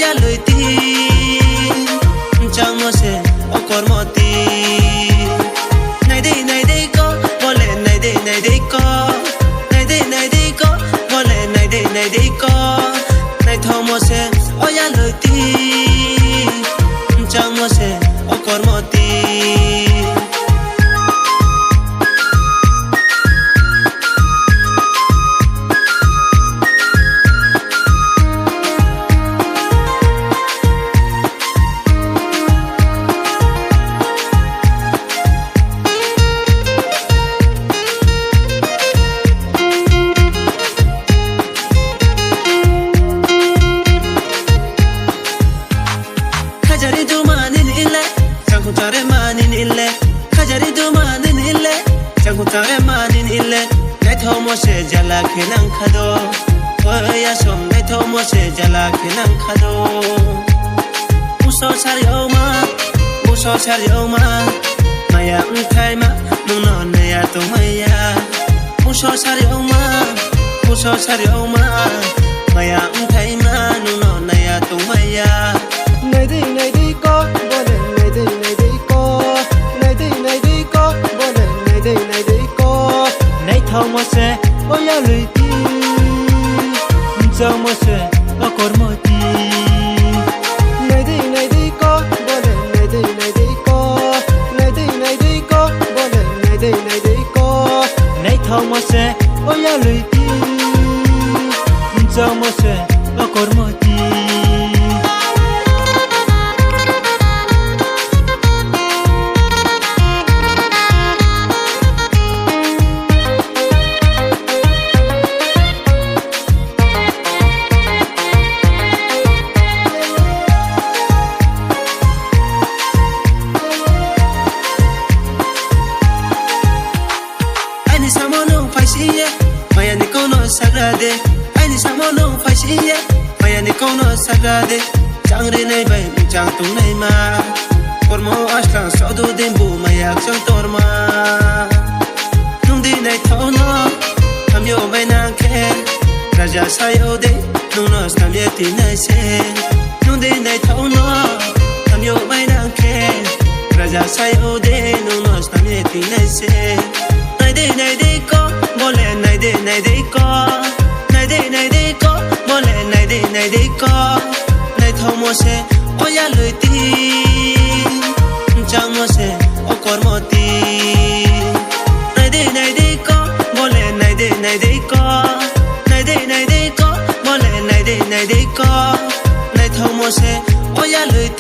oya luiti chang mo se okor moti nai dei ko bole nai dei ko bole nai dei ko nai thomo se oya luiti chang mo se okor moti Khajari do manin ille changu tare manin ille khajari do manin ille changu tare manin ille nai thomo se jala khinang khado oya som nai thomo se jala khinang khado uso saryo ma maya unthai ma nungno naya to maya uso saryo ma maya unthai ma nungno naya to maya nai dei ko bole nai dei ko bole nai dei ko nai thomo se oya luiti chang mo se okor moti nai dei ko bole nai dei ko bole nai dei ko nai thomo se oya luiti chang mo se okor moti Aini samono faisiye maya ni kono sagrade Aini samono faisiye maya ni kono sagrade changre nei bai chang tung nei ma kormo ashlan sodu dembu maya chang torma nungdi nei thono hamyo mai nang ke raja sayo de nuno stamyeti nei se nungdi nei thono hamyo mai nang ke raja sayo de nuno stamyeti nei se nai dei ko bole nai dei ko bole nai dei ko nai thomo se oya luiti chang mo se okor moti nai dei ko bole nai dei ko bole nai dei ko nai thomo se oya luiti